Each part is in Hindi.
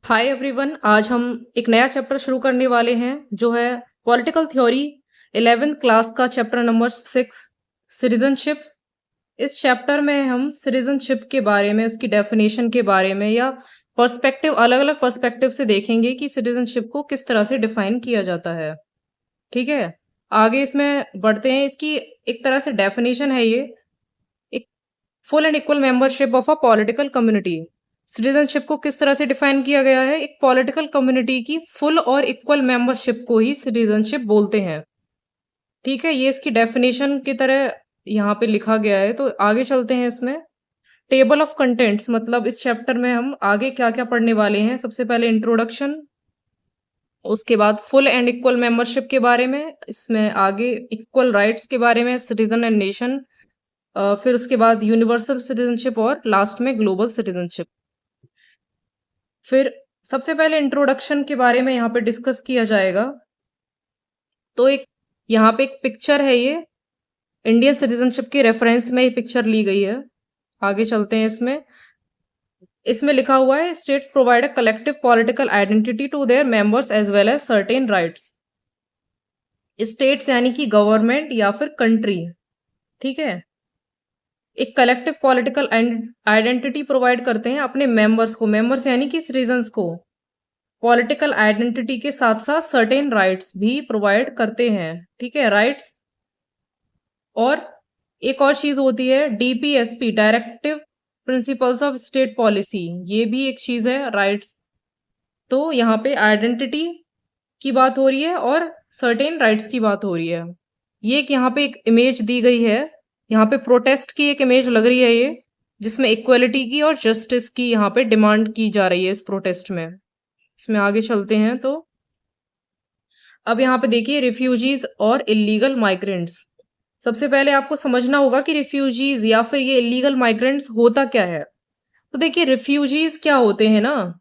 Hi everyone. आज हम एक नया चैप्टर शुरू करने वाले हैं जो है पॉलिटिकल थ्योरी 11th क्लास का चैप्टर नंबर 6 सिटीजनशिप। इस चैप्टर में हम सिटीजनशिप के बारे में, उसकी डेफिनेशन के बारे में या पर्सपेक्टिव, अलग अलग पर्सपेक्टिव से देखेंगे कि सिटीजनशिप को किस तरह से डिफाइन किया जाता है। ठीक है, आगे इसमें बढ़ते हैं। इसकी एक तरह से डेफिनेशन है ये, एक full and equal membership of a political community. Citizenship को किस तरह से डिफाइन किया गया है? एक पॉलिटिकल कम्युनिटी की फुल और इक्वल मेंबरशिप को ही सिटीजनशिप बोलते हैं। ठीक है, ये इसकी डेफिनेशन की तरह यहाँ पे लिखा गया है। तो आगे चलते हैं। इसमें टेबल ऑफ कंटेंट्स, मतलब इस चैप्टर में हम आगे क्या क्या पढ़ने वाले हैं। सबसे पहले इंट्रोडक्शन, उसके बाद फुल एंड इक्वल मेंबरशिप के बारे में, इसमें आगे इक्वल राइट्स के बारे में, सिटीजन एंड नेशन, फिर उसके बाद यूनिवर्सल सिटीजनशिप और लास्ट में ग्लोबल सिटीजनशिप। फिर सबसे पहले इंट्रोडक्शन के बारे में यहाँ पे डिस्कस किया जाएगा। तो एक यहाँ पे एक पिक्चर है, ये इंडियन सिटीजनशिप के रेफरेंस में ये पिक्चर ली गई है। आगे चलते हैं। इसमें इसमें लिखा हुआ है states provide a collective political identity to their members as well as certain rights. States यानी कि गवर्नमेंट या फिर कंट्री, ठीक है, एक कलेक्टिव पॉलिटिकल आइडेंटिटी प्रोवाइड करते हैं अपने मेंबर्स को। मेंबर्स यानी कि सिटीजन्स को पॉलिटिकल आइडेंटिटी के साथ साथ सर्टेन राइट्स भी प्रोवाइड करते हैं। ठीक है, राइट्स। और एक और चीज होती है DPSP, directive principles of state policy, ये भी एक चीज है, राइट्स। तो यहाँ पे आइडेंटिटी की बात हो रही है और सर्टेन राइट्स की बात हो रही है। ये एक यहाँ पे एक इमेज दी गई है, यहाँ पे प्रोटेस्ट की एक इमेज लग रही है ये, जिसमें इक्वलिटी की और जस्टिस की यहाँ पे डिमांड की जा रही है इस प्रोटेस्ट में। इसमें आगे चलते हैं। तो अब यहाँ पे देखिए रिफ्यूजीज और इलीगल माइग्रेंट्स। सबसे पहले आपको समझना होगा कि रिफ्यूजीज या फिर ये इलीगल माइग्रेंट्स होता क्या है। तो देखिए रिफ्यूजीज क्या होते हैं ना,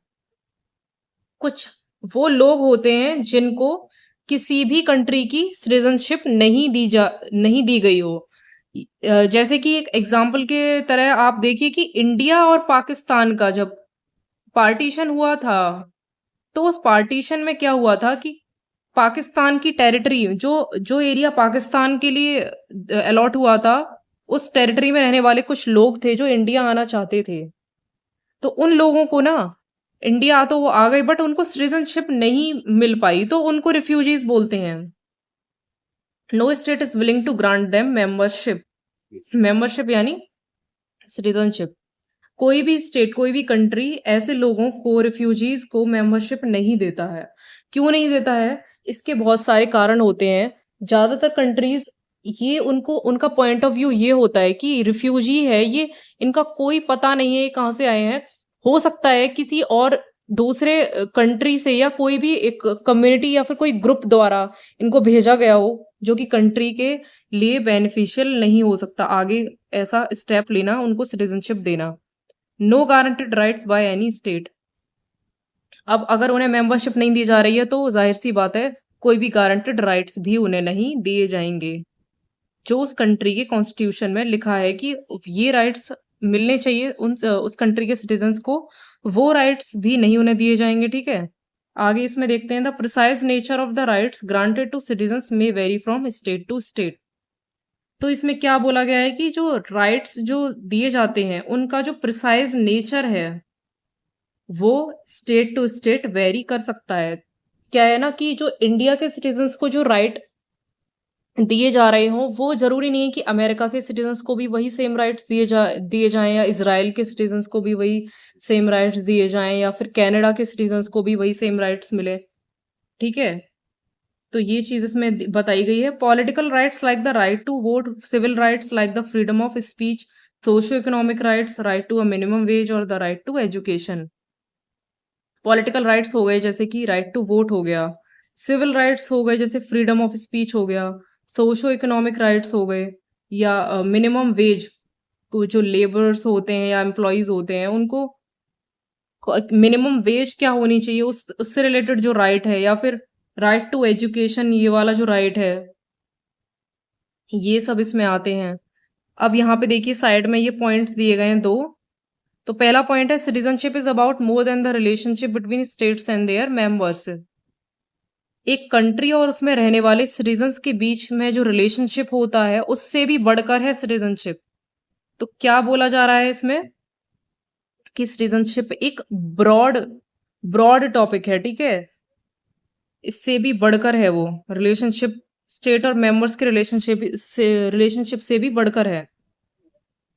कुछ वो लोग होते हैं जिनको किसी भी कंट्री की सिटीजनशिप नहीं दी गई हो। जैसे कि एक एग्जांपल के तरह आप देखिए कि इंडिया और पाकिस्तान का जब पार्टीशन हुआ था, तो उस पार्टीशन में क्या हुआ था कि पाकिस्तान की टेरिटरी, जो जो एरिया पाकिस्तान के लिए अलॉट हुआ था, उस टेरिटरी में रहने वाले कुछ लोग थे जो इंडिया आना चाहते थे। तो उन लोगों को ना, इंडिया तो वो आ गए बट उनको सिटीजनशिप नहीं मिल पाई, तो उनको रिफ्यूजीज बोलते हैं। No state is willing to grant them membership. Membership यानी सिटीजनशिप। कोई भी स्टेट, कोई भी कंट्री ऐसे लोगों को, रिफ्यूजीज को मेंबरशिप नहीं देता है। क्यों नहीं देता है? इसके बहुत सारे कारण होते हैं। ज्यादातर कंट्रीज, ये उनको, उनका पॉइंट ऑफ व्यू ये होता है कि रिफ्यूजी है ये, इनका कोई पता नहीं है ये कहाँ से आए हैं। हो सकता है किसी और दूसरे कंट्री से या कोई भी एक कम्युनिटी या फिर कोई ग्रुप द्वारा इनको भेजा गया हो, जो कि कंट्री के लिए बेनिफिशियल नहीं हो सकता आगे ऐसा स्टेप लेना, उनको सिटीजनशिप देना। No guaranteed rights by any state. अब अगर उन्हें मेंबरशिप नहीं दी जा रही है तो जाहिर सी बात है कोई भी गारंटेड राइट्स भी उन्हें नहीं दिए जाएंगे। जो उस कंट्री के कॉन्स्टिट्यूशन में लिखा है कि ये राइट्स मिलने चाहिए उस कंट्री के सिटीजन्स को, वो राइट्स भी नहीं उन्हें दिए जाएंगे। ठीक है, आगे इसमें देखते हैं the precise nature of the rights granted to citizens may vary from state to state. तो इसमें क्या बोला गया है कि जो राइट्स जो दिए जाते हैं उनका जो प्रिसाइज नेचर है वो स्टेट टू स्टेट वेरी कर सकता है। क्या है ना कि जो इंडिया के सिटीजन्स को जो राइट दिए जा रहे हों, वो जरूरी नहीं है कि अमेरिका के सिटीजन्स को भी वही सेम राइट्स दिए जाएं, या इसराइल के सिटीजन्स को भी वही सेम राइट्स दिए जाएं, या फिर कनाडा के सिटीजन्स को भी वही सेम राइट्स मिले। ठीक है, तो ये चीज इसमें बताई गई है। Political rights like the right to vote, civil rights like the freedom of speech, socio economic rights, right to a minimum wage और the right to education. Political rights हो गए जैसे कि राइट टू वोट हो गया, सिविल राइट्स हो गए जैसे फ्रीडम ऑफ स्पीच हो गया, सोशो इकोनॉमिक राइट्स हो गए, या मिनिमम वेज को, जो लेबर्स होते हैं या एम्प्लॉयज होते हैं उनको मिनिमम वेज क्या होनी चाहिए उससे रिलेटेड जो राइट है, या फिर राइट टू एजुकेशन, ये वाला जो राइट है, ये सब इसमें आते हैं। अब यहाँ पे देखिए साइड में ये पॉइंट्स दिए गए हैं दो। तो पहला पॉइंट है citizenship is about more than the relationship between states and there members. एक कंट्री और उसमें रहने वाले सिटीजन्स के बीच में जो रिलेशनशिप होता है उससे भी बढ़कर है सिटीजनशिप। तो क्या बोला जा रहा है इसमें कि सिटीजनशिप एक ब्रॉड ब्रॉड टॉपिक है, ठीक है, इससे भी बढ़कर है वो रिलेशनशिप, स्टेट और मेंबर्स के रिलेशनशिप से भी बढ़कर है।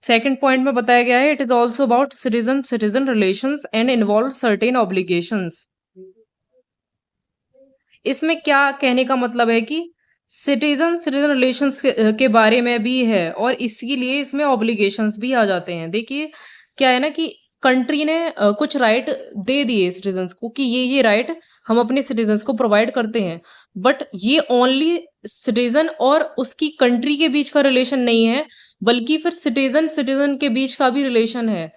सेकंड पॉइंट में बताया गया है it is also about citizen citizen relations and involve certain obligations. इसमें क्या कहने का मतलब है कि सिटीजन सिटीजन रिलेशंस के बारे में भी है और इसीलिए इसमें ऑब्लिगेशंस भी आ जाते हैं। देखिए क्या है ना कि कंट्री ने कुछ राइट दे दिए सिटीजन्स को कि ये राइट हम अपने सिटीजन्स को प्रोवाइड करते हैं, बट ये ओनली सिटीजन और उसकी कंट्री के बीच का रिलेशन नहीं है, बल्कि फिर सिटीजन सिटीजन के बीच का भी रिलेशन है।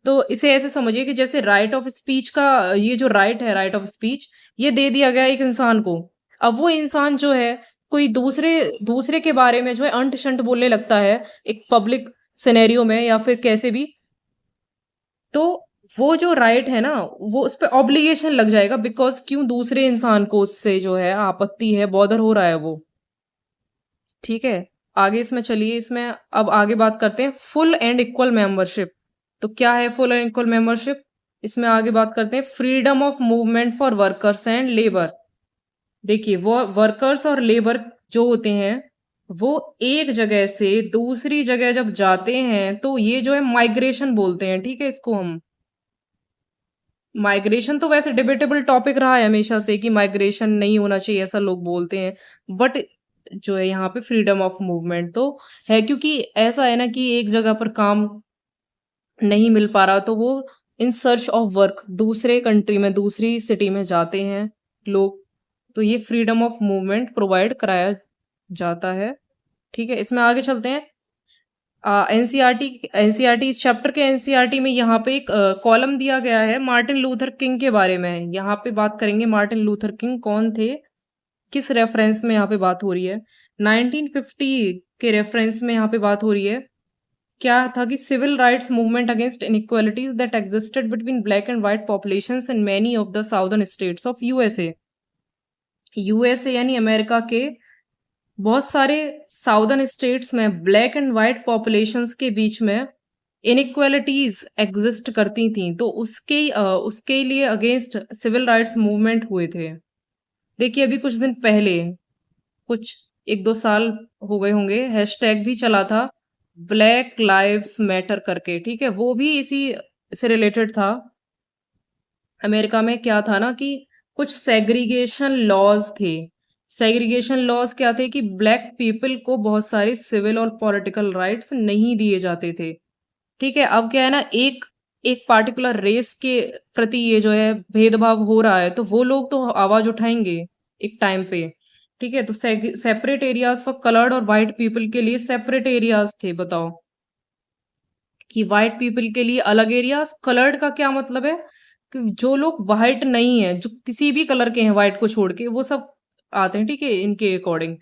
तो इसे ऐसे समझिए कि जैसे राइट ऑफ स्पीच का ये जो राइट है, राइट ऑफ स्पीच, ये दे दिया गया एक इंसान को। अब वो इंसान जो है कोई दूसरे दूसरे के बारे में जो है अंट शंट बोलने लगता है एक पब्लिक सिनेरियो में या फिर कैसे भी, तो वो जो राइट है ना वो उस पे ऑब्लिगेशन लग जाएगा, बिकॉज क्यों दूसरे इंसान को उससे जो है आपत्ति है, बॉदर हो रहा है वो। ठीक है, आगे इसमें चलिए, इसमें अब आगे बात करते हैं फुल एंड इक्वल मेंबरशिप। तो क्या है फुल एंड इक्वल मेंबरशिप? इसमें आगे बात करते हैं freedom of movement for workers and labour. देखिए वो वर्कर्स और लेबर जो होते हैं वो एक जगह से दूसरी जगह जब जाते हैं तो ये जो है माइग्रेशन बोलते हैं, ठीक है, इसको हम माइग्रेशन, तो वैसे डिबेटेबल टॉपिक रहा है हमेशा से कि माइग्रेशन नहीं होना चाहिए ऐसा लोग बोलते हैं, बट जो है यहाँ पे फ्रीडम ऑफ मूवमेंट तो है, क्योंकि ऐसा है ना कि एक जगह पर काम नहीं मिल पा रहा तो वो इन सर्च ऑफ वर्क दूसरे कंट्री में दूसरी सिटी में जाते हैं लोग, तो ये फ्रीडम ऑफ मूवमेंट प्रोवाइड कराया जाता है। ठीक है, इसमें आगे चलते हैं। एनसीईआरटी इस चैप्टर के एनसीईआरटी में यहाँ पे एक कॉलम दिया गया है मार्टिन लूथर किंग के बारे में। यहाँ पे बात करेंगे मार्टिन लूथर किंग कौन थे, किस रेफरेंस में यहाँ पे बात हो रही है। 1950 के रेफरेंस में यहाँ पे बात हो रही है। क्या था कि civil rights movement against inequalities that existed between black and white populations in many of the southern states of USA. USA यानी अमेरिका के बहुत सारे साउदर्न स्टेट्स में ब्लैक एंड व्हाइट पॉपुलेशंस के बीच में इनइक्वालिटीज एग्जिस्ट करती थी, तो उसके लिए अगेंस्ट सिविल राइट्स मूवमेंट हुए थे। देखिए अभी कुछ दिन पहले, कुछ 1-2 साल हो गए होंगे, हैशटैग भी चला था ब्लैक लाइव्स मैटर करके, ठीक है, वो भी इसी से रिलेटेड था। अमेरिका में क्या था ना कि कुछ सेग्रीगेशन लॉज थे। सेग्रीगेशन लॉज क्या थे कि ब्लैक पीपल को बहुत सारे सिविल और पॉलिटिकल राइट्स नहीं दिए जाते थे। ठीक है, अब क्या है ना एक एक पार्टिकुलर रेस के प्रति ये जो है भेदभाव हो रहा है, तो वो लोग तो आवाज उठाएंगे एक टाइम पे। ठीक है, तो सेपरेट एरियाज फॉर कलर्ड और व्हाइट पीपल के लिए सेपरेट एरियाज थे। बताओ कि व्हाइट पीपल के लिए अलग एरियाज, कलर्ड का क्या मतलब है कि जो लोग व्हाइट नहीं है, जो किसी भी कलर के हैं व्हाइट को छोड़ के, वो सब आते हैं, ठीक है, इनके अकॉर्डिंग,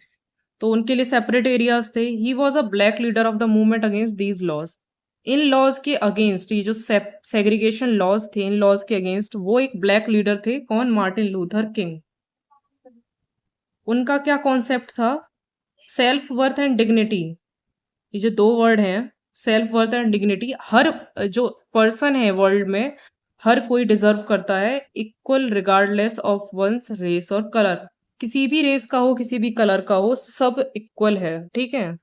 तो उनके लिए सेपरेट एरियाज थे। He was a black leader of the movement against these laws. इन लॉज के अगेंस्ट, ये जो सेग्रीगेशन लॉज थे, इन लॉज के अगेंस्ट वो एक ब्लैक लीडर थे, कौन? Martin Luther king. उनका क्या कॉन्सेप्ट था? Self worth and dignity. ये जो 2 वर्ड हैं, सेल्फ वर्थ एंड डिग्निटी, हर जो पर्सन है वर्ल्ड में हर कोई डिजर्व करता है equal regardless of one's race और कलर। किसी भी रेस का हो, किसी भी कलर का हो, सब इक्वल है। ठीक है,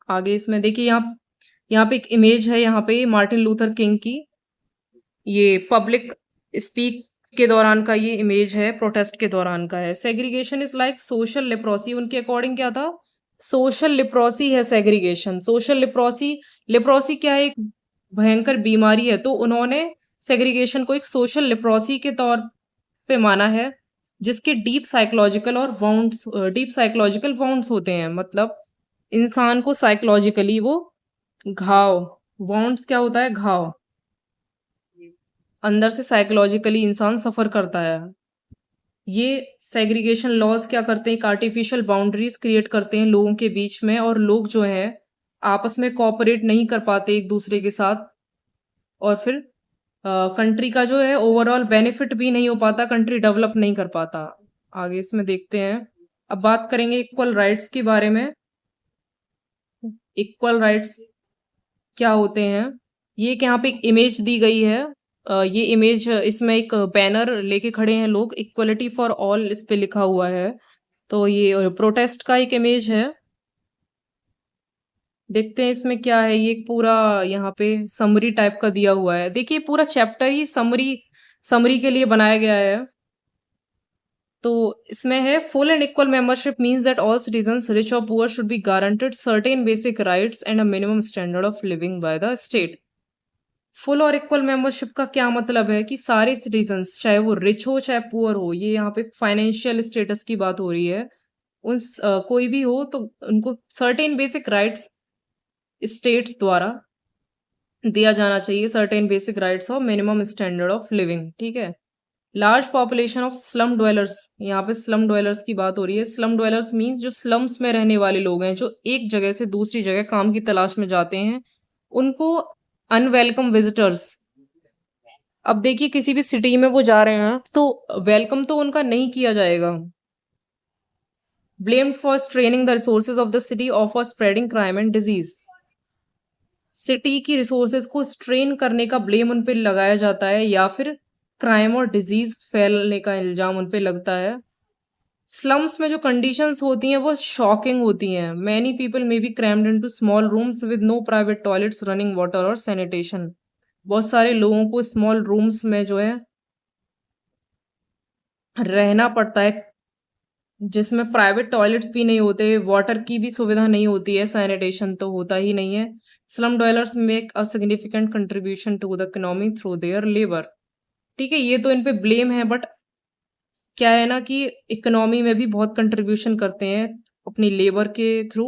आगे इसमें देखिए यहाँ पे एक इमेज है, यहाँ पे मार्टिन लूथर किंग की, ये पब्लिक स्पीक के दौरान का ये इमेज है, प्रोटेस्ट के दौरान का है। Segregation is like social leprosy, उनके अकॉर्डिंग क्या था? सोशल लिप्रोसी है सेग्रीगेशन। सोशल लिप्रोसी, लिप्रोसी क्या है? एक भयंकर बीमारी है, तो उन्होंने सेग्रीगेशन को एक सोशल लिप्रोसी के तौर पे माना है, जिसके डीप साइकोलॉजिकल वाउंड्स होते हैं। मतलब इंसान को साइकोलॉजिकली वो घाव, वाउंड्स क्या होता है? घाव, अंदर से साइकोलॉजिकली इंसान सफर करता है। ये सेग्रीगेशन लॉज क्या करते हैं? एक आर्टिफिशियल बाउंड्रीज क्रिएट करते हैं लोगों के बीच में, और लोग जो है आपस में कोऑपरेट नहीं कर पाते एक दूसरे के साथ, और फिर कंट्री का जो है ओवरऑल बेनिफिट भी नहीं हो पाता, कंट्री डेवलप नहीं कर पाता। आगे इसमें देखते हैं। अब बात करेंगे इक्वल राइट्स के बारे में। इक्वल राइट्स क्या होते हैं? ये एक यहाँ पे एक इमेज दी गई है। ये इमेज, इसमें एक बैनर लेके खड़े हैं लोग, इक्वलिटी फॉर ऑल इस पे लिखा हुआ है। तो ये प्रोटेस्ट का एक इमेज है। देखते हैं इसमें क्या है। ये एक पूरा यहाँ पे समरी टाइप का दिया हुआ है। देखिए पूरा चैप्टर ही समरी समरी के लिए बनाया गया है। तो इसमें है full and equal membership means that all citizens rich और poor should be guaranteed certain basic rights and a minimum standard of living by the state. Full और इक्वल मेंबरशिप का क्या मतलब है कि सारे सिटीजन्स, चाहे वो रिच हो चाहे पुअर हो, ये यहाँ पे फाइनेंशियल स्टेटस की बात हो रही है, कोई भी हो तो उनको सर्टेन बेसिक राइट्स स्टेट्स द्वारा दिया जाना चाहिए। सर्टेन बेसिक राइट्स और मिनिमम स्टैंडर्ड ऑफ लिविंग, ठीक है। Large population of slum dwellers, यहाँ पे स्लम ड्वेलर्स की बात हो रही है। स्लम ड्वेलर्स मीन्स जो स्लम्स में रहने वाले लोग हैं, जो एक जगह से दूसरी जगह काम की तलाश में जाते हैं, उनको अनवेलकम विजिटर्स। अब देखिए किसी भी सिटी में वो जा रहे हैं तो वेलकम तो उनका नहीं किया जाएगा। Blamed for straining the resources of the city और for spreading crime and disease. City की रिसोर्सेज को स्ट्रेन करने का ब्लेम उन पे लगाया जाता है, या फिर क्राइम और डिजीज फैलने का इल्जाम उन पे लगता है। स्लम्स में जो कंडीशंस होती हैं वो शॉकिंग होती हैं। Many people may be crammed into small rooms with no private toilets, running water और सैनिटेशन। बहुत सारे लोगों को स्मॉल रूम्स में जो है रहना पड़ता है, जिसमें प्राइवेट टॉयलेट्स भी नहीं होते, वाटर की भी सुविधा नहीं होती है, सैनिटेशन तो होता ही नहीं है। Slum dwellers make a significant contribution to the economy through their labour. ठीक है, ये तो इन पे ब्लेम है, बट क्या है ना कि इकोनॉमी में भी बहुत कंट्रीब्यूशन करते हैं अपनी लेबर के थ्रू।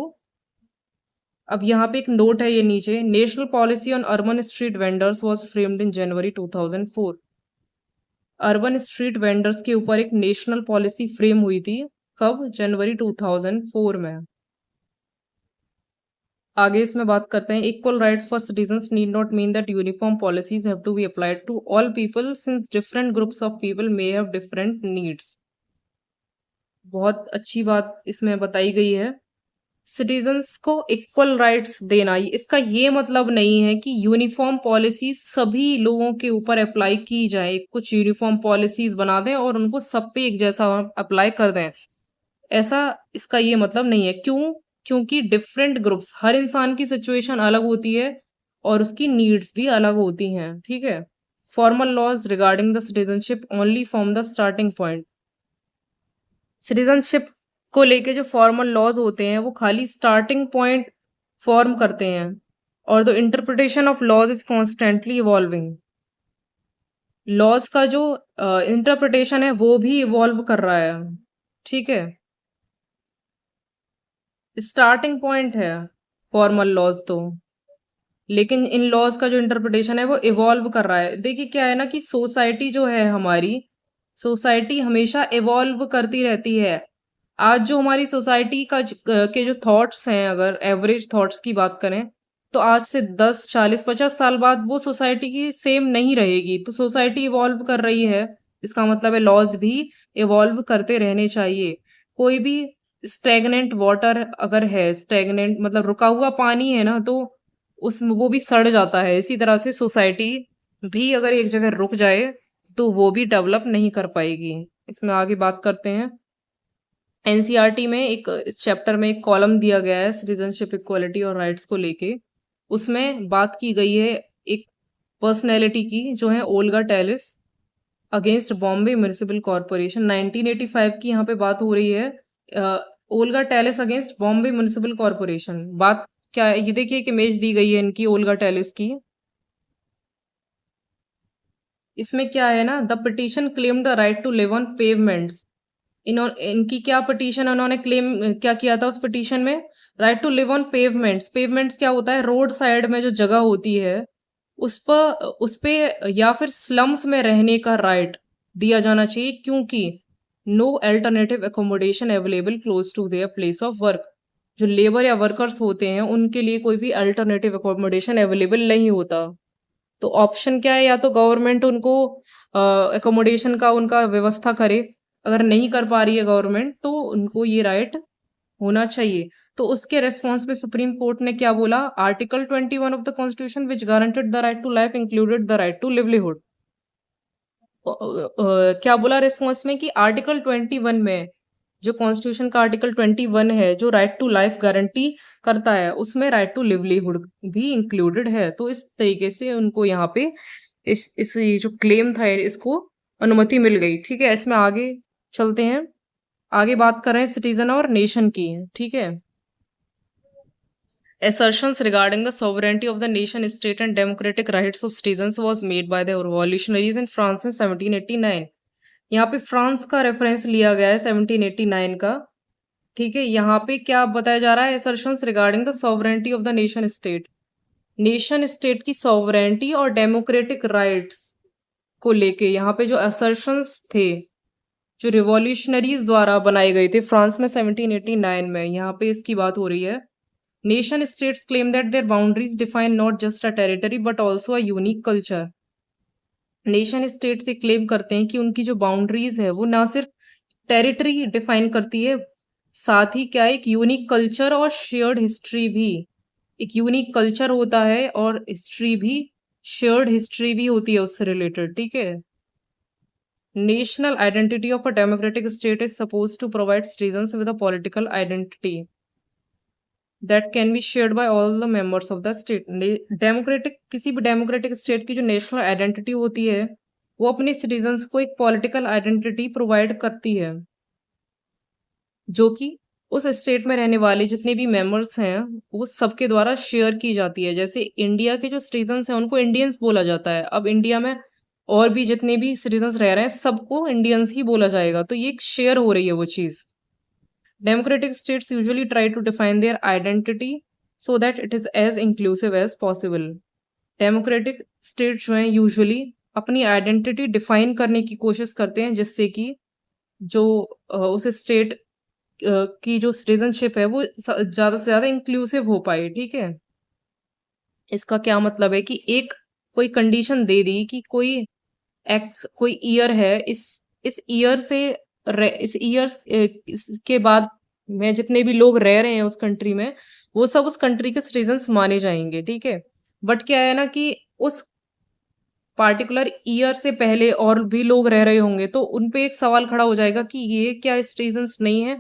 अब यहाँ पे एक नोट है, ये नीचे, national policy on urban street vendors was framed in January 2004। Urban street vendors के ऊपर एक नेशनल पॉलिसी फ्रेम हुई थी। कब? जनवरी 2004 में। आगे इसमें बात करते हैं। Equal rights for citizens need not mean that uniform policies have to be applied to all people since different groups of people may have different needs. बहुत अच्छी बात इसमें बताई गई है। सिटीजन्स को इक्वल राइट्स देना, इसका ये मतलब नहीं है कि यूनिफॉर्म पॉलिसी सभी लोगों के ऊपर अप्लाई की जाए। कुछ यूनिफॉर्म पॉलिसीज बना दें और उनको सब पे एक जैसा अप्लाई कर दें, ऐसा इसका ये मतलब नहीं है। क्यों? क्योंकि डिफरेंट ग्रुप्स, हर इंसान की सिचुएशन अलग होती है और उसकी नीड्स भी अलग होती हैं, ठीक है। Formal laws regarding the citizenship only form the starting point. Citizenship को लेके जो फॉर्मल लॉज होते हैं वो खाली स्टार्टिंग पॉइंट फॉर्म करते हैं, और the interpretation of laws is constantly evolving. Laws का जो इंटरप्रिटेशन है वो भी इवॉल्व कर रहा है, ठीक है। स्टार्टिंग पॉइंट है फॉर्मल लॉज तो, लेकिन इन लॉज का जो इंटरप्रिटेशन है वो इवॉल्व कर रहा है। देखिए क्या है ना कि सोसाइटी जो है हमारी, सोसाइटी हमेशा इवॉल्व करती रहती है। आज जो हमारी सोसाइटी के जो थॉट्स हैं, अगर एवरेज थॉट्स की बात करें, तो आज से 10, 40, 50 साल बाद वो सोसाइटी की सेम नहीं रहेगी। तो सोसाइटी इवॉल्व कर रही है, इसका मतलब है लॉज भी इवॉल्व करते रहने चाहिए। कोई भी स्टेगनेंट वाटर अगर है, स्टेगनेंट मतलब रुका हुआ पानी है ना, तो उसमें वो भी सड़ जाता है। इसी तरह से सोसाइटी भी अगर एक जगह रुक जाए तो वो भी डेवलप नहीं कर पाएगी। इसमें आगे बात करते हैं। एनसीईआरटी में एक, इस चैप्टर में एक कॉलम दिया गया है सिटीजनशिप, इक्वालिटी और राइट्स को लेके। उसमें बात की गई है एक पर्सनैलिटी की, जो है Olga Tellis, against Bombay municipal corporation. 1985 की यहाँ पे बात हो रही है। Olga Tellis against Bombay municipal corporation. बात क्या है, ये देखिए एक इमेज दी गई है इनकी, ओल्गा टेलिस की। इसमें क्या है ना, the petition claim the right to live on pavements. इनकी क्या पिटीशन, उन्होंने क्लेम क्या किया था उस पिटीशन में? Right to live on pavements. Pavements क्या होता है? रोड साइड में जो जगह होती है उस पे या फिर स्लम्स में रहने का राइट दिया जाना चाहिए, क्योंकि no alternative accommodation available close to their place of work. जो लेबर या वर्कर्स होते हैं उनके लिए कोई भी अल्टरनेटिव एकोमोडेशन अवेलेबल नहीं होता। तो ऑप्शन क्या है, या तो गवर्नमेंट उनको एकोमोडेशन का उनका व्यवस्था करे, अगर नहीं कर पा रही है गवर्नमेंट तो उनको ये राइट होना चाहिए। तो उसके रेस्पॉन्स में सुप्रीम कोर्ट ने क्या बोला, article 21 of the constitution which guaranteed the right to life included the right to livelihood. क्या बोला रेस्पॉन्स में कि आर्टिकल 21 में, जो कॉन्स्टिट्यूशन का आर्टिकल 21 है जो राइट टू लाइफ गारंटी करता है, उसमें राइट टू लिवलीहुड भी इंक्लूडेड है। तो इस तरीके से उनको यहाँ पे इस ये जो क्लेम था इसको अनुमति मिल गई। ठीक है, इसमें आगे चलते हैं। आगे बात कर रहे हैं सिटीजन और नेशन की। ठीक है, assertions regarding the sovereignty of the nation state and democratic rights of citizens was made by the revolutionaries in France in 1789। यहाँ पे फ्रांस का रेफरेंस लिया गया है 1789 का। ठीक है, यहाँ पे क्या बताया जा रहा है, assertions regarding the sovereignty of the nation state, nation state की सॉवरेंटी और डेमोक्रेटिक राइट्स को लेके यहाँ पे जो असर्शंस थे, जो रिवॉल्यूशनरीज द्वारा बनाए गए थे फ्रांस में 1789 में, यहाँ पे इसकी बात हो रही है। Nation states claim that their boundaries define not just a territory but also a unique culture. Nation state से क्लेम करते हैं कि उनकी जो बाउंड्रीज है वो ना सिर्फ टेरिटरी डिफाइन करती है, साथ ही क्या एक यूनिक कल्चर और शेयर्ड हिस्ट्री भी, एक यूनिक कल्चर होता है और हिस्ट्री भी, शेयर्ड हिस्ट्री भी होती है उससे रिलेटेड। ठीक है, national identity of a democratic state is suppose to provide citizens with a political identity that can be shared by all the members of the state. Democratic, किसी भी डेमोक्रेटिक स्टेट की जो नेशनल आइडेंटिटी होती है वो अपने सिटीजन्स को एक पॉलिटिकल आइडेंटिटी प्रोवाइड करती है, जो कि उस स्टेट में रहने वाले जितने भी मेंबर्स हैं वो सबके द्वारा शेयर की जाती है। जैसे इंडिया के जो सिटीजन्स हैं उनको इंडियंस बोला जाता है, अब इंडिया में और भी जितने भी सिटीजन्स रह रहे हैं सबको इंडियंस ही बोला जाएगा। तो ये एक शेयर हो रही है वो चीज़। Democratic states usually try to define their identity so that it is as inclusive as possible। Democratic states जो हैं यूजुअली अपनी आइडेंटिटी डिफाइन करने की कोशिश करते हैं जिससे कि जो उस स्टेट की जो सिटीजनशिप है वो ज़्यादा से ज़्यादा इंक्लूसिव हो पाए। ठीक है, इसका क्या मतलब है कि एक कोई कंडीशन दे दी कि कोई एक्स कोई ईयर है, इस ईयर से इस ईयर के बाद में जितने भी लोग रह रहे हैं उस कंट्री में वो सब उस कंट्री के सिटीजन्स माने जाएंगे। ठीक है, बट क्या है ना कि उस पार्टिकुलर ईयर से पहले और भी लोग रह रहे होंगे तो उन पे एक सवाल खड़ा हो जाएगा कि ये क्या सिटीजन्स नहीं है,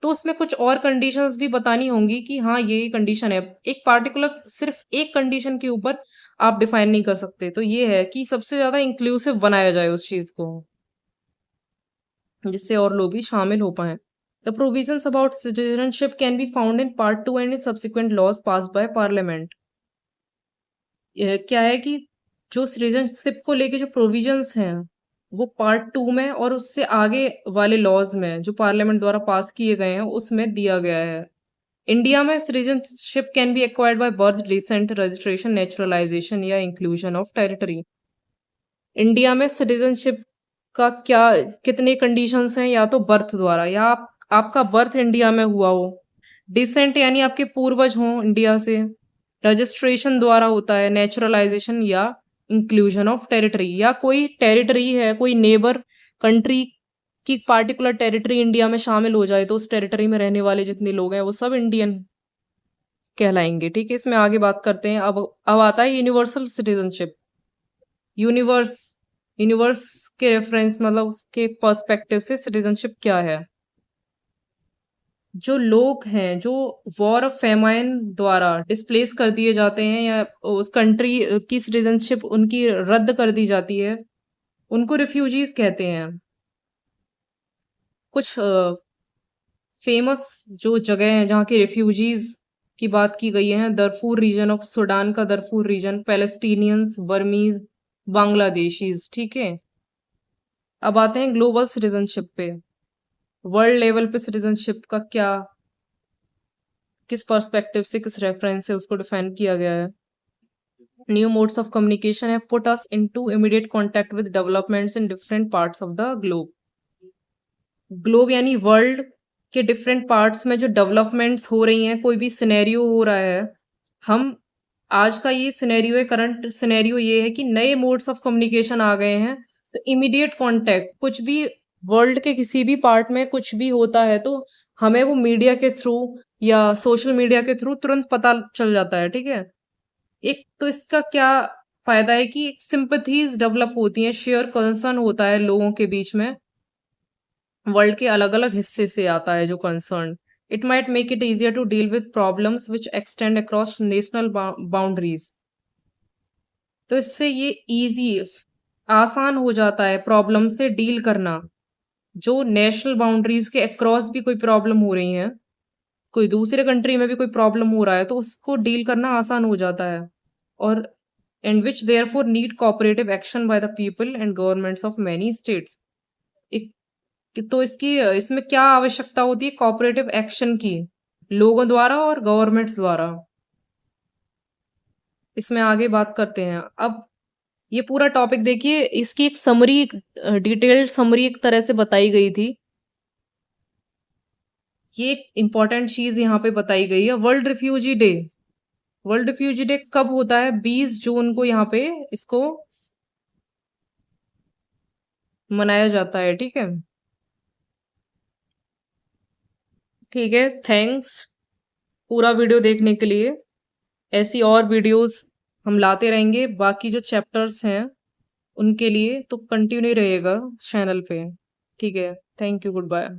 तो उसमें कुछ और कंडीशंस भी बतानी होंगी कि हाँ ये कंडीशन है। एक पार्टिकुलर सिर्फ एक कंडीशन के ऊपर आप डिफाइन नहीं कर सकते। तो ये है कि सबसे ज्यादा इंक्लूसिव बनाया जाए उस चीज को जिससे और लोग भी शामिल हो पाए। The provisions about citizenship can be found in part 2 and in subsequent laws passed by parliament. क्या है कि जो सिटीजनशिप को लेके जो प्रोविजंस हैं वो पार्ट 2 में और उससे आगे वाले लॉज में जो पार्लियामेंट द्वारा पास किए गए हैं उसमें दिया गया है। इंडिया में citizenship can be acquired by birth, descent, registration, naturalisation या इंक्लूजन ऑफ टेरिटरी। इंडिया में सिटीजनशिप का क्या कितने कंडीशंस हैं, या तो बर्थ द्वारा, या आपका बर्थ इंडिया में हुआ हो, डिसेंट यानी आपके पूर्वज हों इंडिया से, रजिस्ट्रेशन द्वारा होता है, नेचुरलाइजेशन या इंक्लूजन ऑफ टेरिटरी, या कोई टेरिटरी है, कोई नेबर कंट्री की पार्टिकुलर टेरिटरी इंडिया में शामिल हो जाए तो उस टेरिटरी में रहने वाले जितने लोग हैं वो सब इंडियन कहलाएंगे। ठीक है, इसमें आगे बात करते हैं। अब आता है यूनिवर्सल सिटीजनशिप। यूनिवर्स के रेफरेंस मतलब उसके पर्सपेक्टिव से सिटीजनशिप क्या है। जो लोग हैं जो वॉर ऑफ फेमाइन द्वारा डिस्प्लेस कर दिए जाते हैं या उस कंट्री की सिटीजनशिप उनकी रद्द कर दी जाती है उनको रिफ्यूजीज कहते हैं। कुछ फेमस जो जगह हैं जहाँ के रिफ्यूजीज की बात की गई है, दरफूर रीजन ऑफ सूडान का दरफूर रीजन, पैलेस्टीनियंस, बर्मीज, बांग्लादेशीज। ठीक है, अब आते हैं ग्लोबल सिटीजनशिप पे। वर्ल्ड लेवल पे सिटीजनशिप का क्या, किस पर्सपेक्टिव से, किस रेफरेंस से उसको डिफाइन किया गया है। New modes of communication have put us into immediate contact with developments in different parts of the globe. Globe यानी वर्ल्ड के डिफरेंट पार्ट्स में जो डेवलपमेंट्स हो रही हैं, कोई भी सिनेरियो हो रहा है, हम आज का ये सिनेरियो है, करंट सिनेरियो ये है कि नए मोड्स ऑफ कम्युनिकेशन आ गए हैं। तो इमीडिएट कांटेक्ट, कुछ भी वर्ल्ड के किसी भी पार्ट में कुछ भी होता है तो हमें वो मीडिया के थ्रू या सोशल मीडिया के थ्रू तुरंत पता चल जाता है, ठीक है। एक तो इसका क्या फायदा है कि सिंपथीज डेवलप होती हैं, शेयर कंसर्न होता है लोगों के बीच में, वर्ल्ड के अलग अलग हिस्से से आता है जो concern. It might make it easier to deal with problems which extend across national boundaries. तो इससे ये इजी, आसान हो जाता है प्रॉब्लम से डील करना। जो नेशनल बाउंड्रीज के अक्रॉस भी कोई प्रॉब्लम हो रही है, कोई दूसरे कंट्री में भी कोई प्रॉब्लम हो रहा है, तो उसको डील करना आसान हो जाता है। और and which therefore need cooperative action by the people and governments of many states. तो इसमें क्या आवश्यकता होती है, कोऑपरेटिव एक्शन की, लोगों द्वारा और गवर्नमेंट्स द्वारा। इसमें आगे बात करते हैं। अब ये पूरा टॉपिक देखिए, इसकी एक समरी, डिटेल्ड समरी एक तरह से बताई गई थी। ये एक इम्पॉर्टेंट चीज यहाँ पे बताई गई है। World refugee day, world refugee day कब होता है? 20 जून को यहाँ पे इसको मनाया जाता है, ठीक है। ठीक है, थैंक्स पूरा वीडियो देखने के लिए। ऐसी और वीडियोस हम लाते रहेंगे बाकी जो चैप्टर्स हैं उनके लिए, तो कंटिन्यू रहेगा चैनल पे। ठीक है, थैंक यू, गुड बाय।